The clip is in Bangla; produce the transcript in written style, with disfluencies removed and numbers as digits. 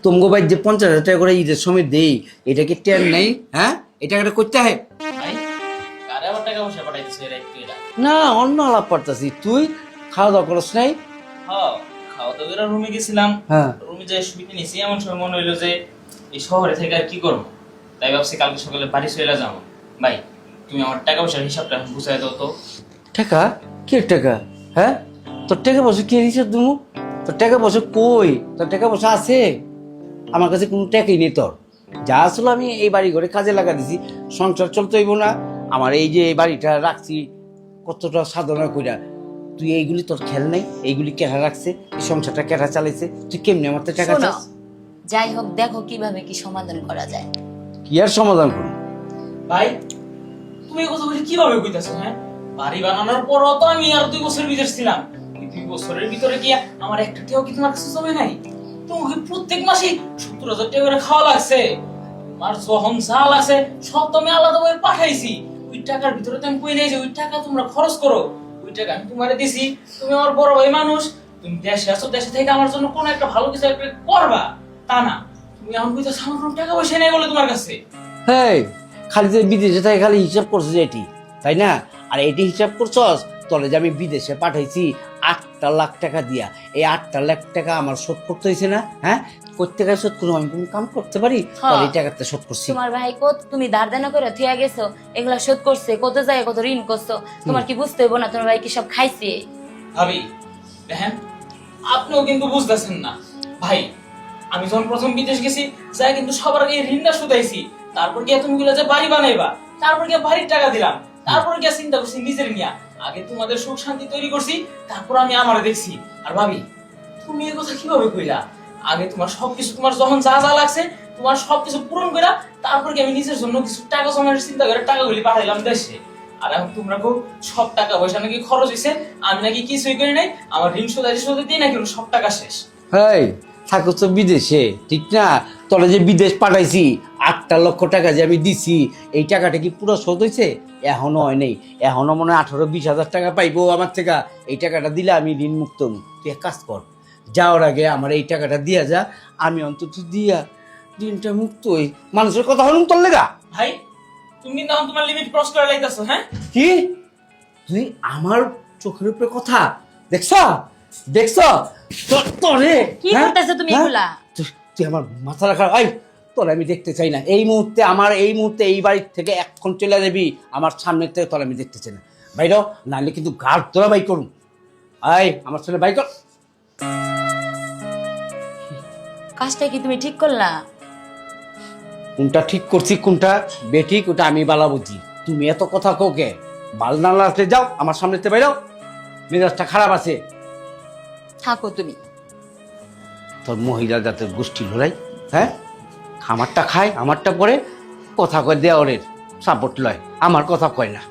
তোমাকে ভাই যে 50,000 টাকা করে ঈদের সময় দেই, এটা কি টেন নেই? হ্যাঁ, এটা একটা করতে হয় ভাই কারে আবার টাকা পয়সা পাঠাইতেছে এরা একটু এরা। না। অন্য আলাপ পারতাছি, তুই খাওয়া দাওয়া করস নাই? হ্যাঁ খাওয়া দাওয়া করে রুমে গেছিলাম। হ্যাঁ। রুমে যাই শুইতে নিছি, এমন সময় মনে হইলো যে এই শহরে থেকে আর কি করবো, তাই ভাবছি কালকে সকালে বাড়ি চলে যাবো। ভাই তুমি আমার টাকা পয়সার হিসাবটা এখন বুঝাই দাও তো। টাকা? কি টাকা? হ্যাঁ, তোর টাকা পয়সা কে হিসাব দেবো? তোর টাকা পয়সা কই? তোর টাকা পয়সা আছে? আমার কাছে কোনো টাকাই নেই তোর। যা আসলে আমি এই বাড়ি ঘরে কাজে লাগা দিছি, সংসার চলতে হইব না? আমার এই যে এই বাড়িটা রাখছি কতটা সাধনা কইরা, তুই এইগুলি তোর খেয়াল নাই? এইগুলি কেনা রাখছে, এই সংসারটা কেনা চালাইছে, তুই কেমনি আমার তো টাকা শোনো, চাস? যাই হোক দেখো কিভাবে কি সমাধান করা যায়। কি আর সমাধান করুন? ভাই তুমি এই কথা বলে কিভাবে কইতাছো? হ্যাঁ, বাড়ি বানানোর পরও তো আমি আর 2 বছর বিদেশ ছিলাম। এই 2 বছরের ভিতরে কি আমার একটা টাকাও কি তোমার কাছে জমে নাই? তোমাকে প্রত্যেক মাসে 70,000 টাকা করে খাওয়া লাগছে, তোমার যখন যা লাগছে সব তো আমি আলাদাভাবে পাঠাইছি। ওই টাকার ভিতরে তো আমি কই নাই যে ওই টাকা তোমরা খরচ করো। ওই টাকা আমি তোমারে দিছি, তুমি আমার বড় ভাই মানুষ, তুমি দেশে আছো, দেশে থেকে আমার জন্য কোনো একটা ভালো কিছু একটা করবা, তা না তুমি এখন কইতাছো আমার কোনো টাকা পয়সা নেই বলে তোমার কাছে। হ্যাঁ, খালি যে বিদেশে থাকে খালি হিসাব করছিস এটি, তাই না? আর এটি হিসাব করছস তলে যে আমি বিদেশে পাঠাইছি 8 লাখ টাকা দিয়া, এই 8 লাখ টাকা আমার শোধ করতে হয়েছে না? হ্যাঁ, করতে গেলে শোধ করবো, আমি কোনো কাম করতে পারি? তাহলে এই টাকাটা শোধ করছি। তোমার ভাই কত তুমি ধার দেনা করে থিয়া গেছো, এগুলা শোধ করছে, কত জায়গায় কত ঋণ করছো, তোমার কি বুঝতে হইব না? তোমার ভাই কি সব খাইছে? ভাবি দেখেন, আপনিও কিন্তু বুঝতেছেন না। ভাই আমি যখন প্রথম বিদেশ গেছি যাই কিন্তু সবার আগে এই ঋণটা শুধাইছি, তারপর গিয়ে তুমি বলে যে বাড়ি বানাইবা, তারপর গিয়ে বাড়ির টাকা দিলাম, তারপর গিয়ে চিন্তা করছি নিজের নিয়া, আগে তোমাদের সুখ শান্তি তৈরি করছি, তারপর আমি আমারে দেখছি। আর ভাবি তুমি এই কথা কিভাবে কইলা? আগে তোমার সবকিছু, তোমার যখন যা যা লাগছে তোমার সবকিছু পূরণ কইরা, তারপর কি আমি নিজের জন্য কিছু টাকা জমানোর চিন্তা করে টাকাগুলি পাঠাইলাম দেশে। আর এখন তোমরা খুব সব টাকা পয়সা নাকি খরচ হয়েছে, আমি নাকি কিছুই করি নাই, আমার ঋণ শোধ দিয়ে নাকি সব টাকা শেষ। হ্যাঁ, থাকো তো বিদেশে, ঠিক না? তলে যে বিদেশ পাঠাইছি 8 লক্ষ টাকা যে আমি দিছি, এই টাকাটা কি পুরো শোধ হয়েছে? এখনো হয় নাই। এখনো মনে হয় 18-20 হাজার টাকা পাইবো আমার থেকে। এই টাকাটা দিলে আমি ঋণ মুক্ত হবো। তুই এক কাজ কর, যাওয়ার আগে আমার এই টাকাটা দিয়া যা, আমি অন্তত দিয়া ঋণটা মুক্ত হই। মানুষের কথা হলুম তোর লেগা। ভাই তুমি কিন্তু এখন তোমার লিমিট ক্রস করে লাইতাছো। হ্যাঁ, কি তুই আমার চোখের উপরে কথা দেখছ? দেখছ তোরে? কি হ্যাঁ? করতেছো তুমি হ্যাঁ? এগুলা? তুই আমার মাথা রাখা, এই তোর আমি দেখতে চাই না এই মুহূর্তে। আমার এই মুহূর্তে এই বাড়ির থেকে এখন চলে যাবি, আমার সামনের থেকে তোর আমি দেখতে চাই না। বাইর হ, নাহলে কিন্তু গাড় তোরা বাই করুন। আয় আমার ছেলে বাই কর। কাজটা কি তুমি ঠিক করলা? কোনটা ঠিক করছি কোনটা বেঠিক ওটা আমি বালা বুঝি। তুমি এত কথা কোকে? বাল না লাগলে যাও আমার সামনে থেকে বাইরাও, মেজাজটা খারাপ আছে। থাকো তুমি। তোর মহিলা জাতের গোষ্ঠী লড়াই। হ্যাঁ, আমারটা খায় আমারটা পরে কথা কয় দেওয়ারের সাপোর্ট লয়, আমার কথা কয় না।